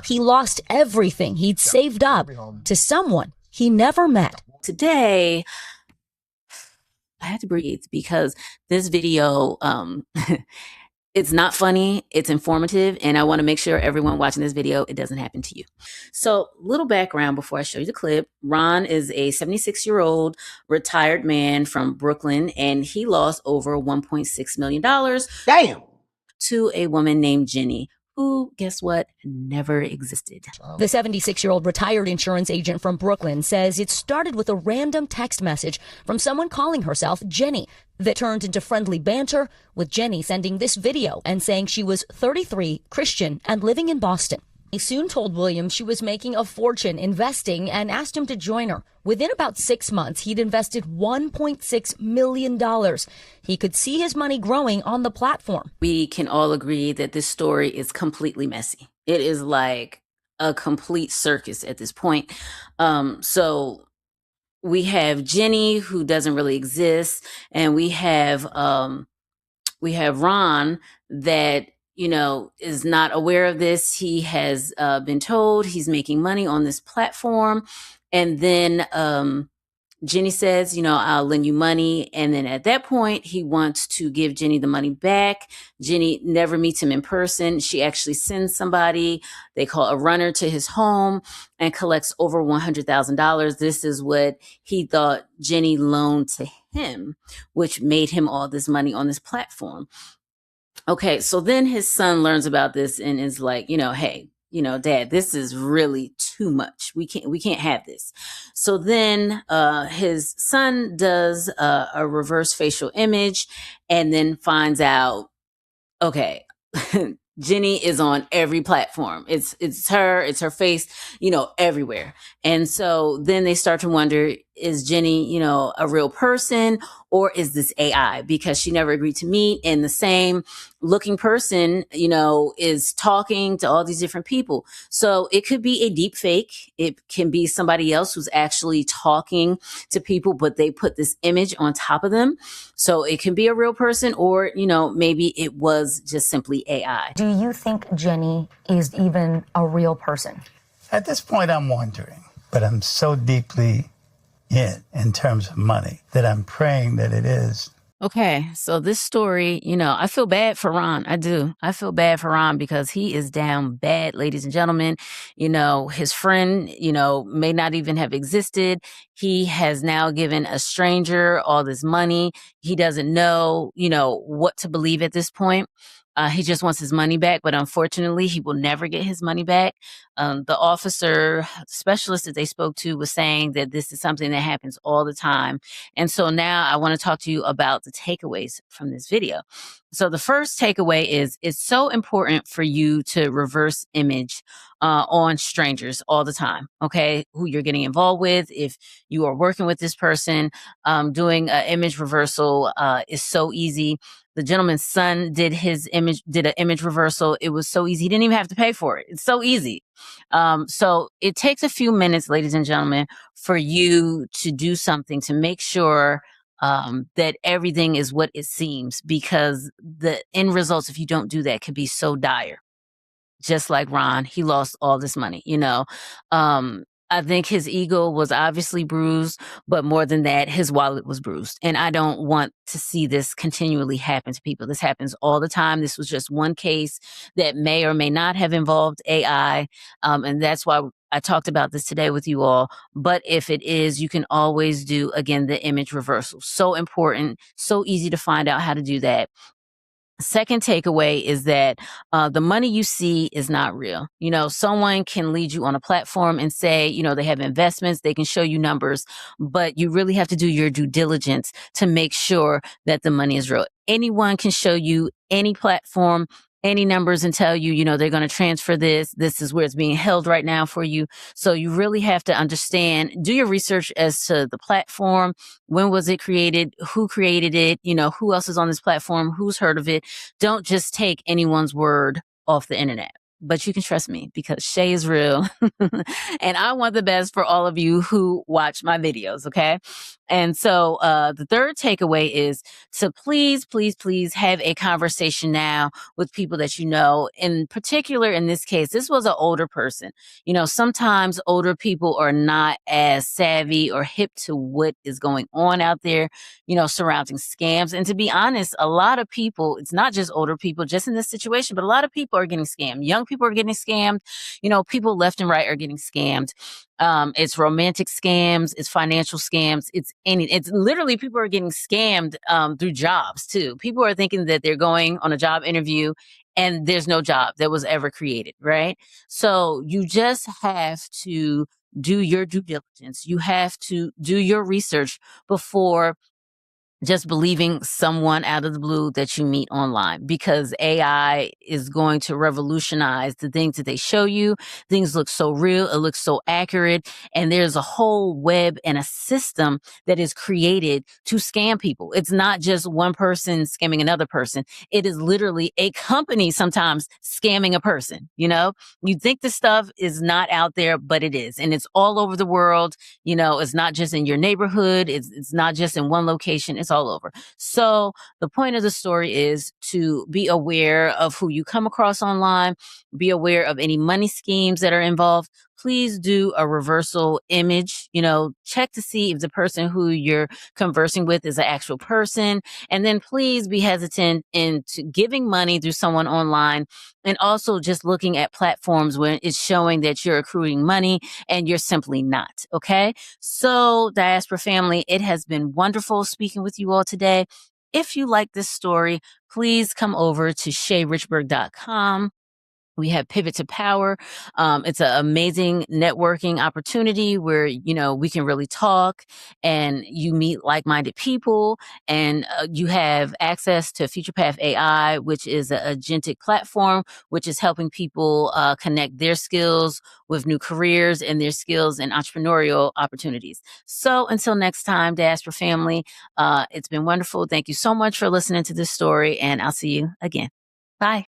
He lost everything he'd saved up to someone he never met. Today, I had to breathe because this video, it's not funny, it's informative, and I want to make sure everyone watching this video, it doesn't happen to you. So, little background before I show you the clip. Ron is a 76-year-old retired man from Brooklyn, and he lost over $1.6 million to a woman named Jenny, who, guess what, never existed. The 76-year-old retired insurance agent from Brooklyn says it started with a random text message from someone calling herself Jenny that turned into friendly banter, with Jenny sending this video and saying she was 33, Christian, and living in Boston. He soon told Williams she was making a fortune investing and asked him to join her. Within about 6 months, he'd invested $1.6 million. He could see his money growing on the platform. We can all agree that this story is completely messy. It is like a complete circus at this point. So we have Jenny, who doesn't really exist, and we have Ron that, you know, is not aware of this. He has been told he's making money on this platform. And then Jenny says, you know, I'll lend you money. And then at that point, he wants to give Jenny the money back. Jenny never meets him in person. She actually sends somebody, they call a runner, to his home and collects over $100,000. This is what he thought Jenny loaned to him, which made him all this money on this platform. Okay, so then his son learns about this and is like, you know, hey, you know, Dad, this is really too much. We can't have this. So then his son does a reverse facial image and then finds out, okay, Jenny is on every platform. It's her face, you know, everywhere. And so then they start to wonder, is Jenny, you know, a real person, or is this AI? Because she never agreed to meet, and the same looking person, you know, is talking to all these different people. So it could be a deep fake. It can be somebody else who's actually talking to people, but they put this image on top of them. So it can be a real person, or, you know, maybe it was just simply AI. Do you think Jenny is even a real person? At this point, I'm wondering, but I'm so deeply in terms of money that I'm praying that it is. Okay, so this story, you know, I feel bad for Ron. I do. I feel bad for Ron because he is down bad, ladies and gentlemen. You know, his friend, you know, may not even have existed. He has now given a stranger all this money. He doesn't know, you know, what to believe at this point. He just wants his money back, but unfortunately, he will never get his money back. The officer specialist that they spoke to was saying that this is something that happens all the time. And so now I want to talk to you about the takeaways from this video. So the first takeaway is it's so important for you to reverse image on strangers all the time, okay? Who you're getting involved with. If you are working with this person, doing an image reversal is so easy. The gentleman's son did an image reversal. It was so easy. He didn't even have to pay for it. It's so easy. So it takes a few minutes, ladies and gentlemen, for you to do something to make sure that everything is what it seems, because the end results, if you don't do that, could be so dire. Just like Ron, he lost all this money, you know. I think his ego was obviously bruised, but more than that, his wallet was bruised. And I don't want to see this continually happen to people. This happens all the time. This was just one case that may or may not have involved AI. And that's why I talked about this today with you all. But if it is, you can always do, again, the image reversal. So important, so easy to find out how to do that. Second takeaway is that the money you see is not real. You know, someone can lead you on a platform and say, you know, they have investments, they can show you numbers, but you really have to do your due diligence to make sure that the money is real. Anyone can show you any platform, any numbers, and tell you, you know, they're going to transfer this. This is where it's being held right now for you. So you really have to understand, do your research as to the platform. When was it created? Who created it? You know, who else is on this platform? Who's heard of it? Don't just take anyone's word off the internet. But you can trust me because Shea is real. And I want the best for all of you who watch my videos, okay? And so the third takeaway is to please, please, please have a conversation now with people that you know. In particular, in this case, this was an older person. You know, sometimes older people are not as savvy or hip to what is going on out there, you know, surrounding scams. And to be honest, a lot of people, it's not just older people just in this situation, but a lot of people are getting scammed. Young people are getting scammed. You know, people left and right are getting scammed. It's romantic scams, it's financial scams, it's literally people are getting scammed through jobs too. People are thinking that they're going on a job interview and there's no job that was ever created, right? So you just have to do your due diligence. You have to do your research before just believing someone out of the blue that you meet online, because AI is going to revolutionize the things that they show you. Things look so real. It looks so accurate. And there's a whole web and a system that is created to scam people. It's not just one person scamming another person. It is literally a company sometimes scamming a person. You know, you think the stuff is not out there, but it is. And it's all over the world. You know, it's not just in your neighborhood. It's not just in one location. It's all over. So the point of the story is to be aware of who you come across online, be aware of any money schemes that are involved. Please do a reversal image, you know, check to see if the person who you're conversing with is an actual person. And then please be hesitant into giving money through someone online, and also just looking at platforms where it's showing that you're accruing money and you're simply not. Okay. So, Diaspora family, it has been wonderful speaking with you all today. If you like this story, please come over to SheaRichberg.com. We have Pivot to Power. It's an amazing networking opportunity where, you know, we can really talk and you meet like-minded people, and you have access to Future Path AI, which is an agentic platform, which is helping people connect their skills with new careers and their skills and entrepreneurial opportunities. So until next time, Diaspora family, it's been wonderful. Thank you so much for listening to this story, and I'll see you again. Bye.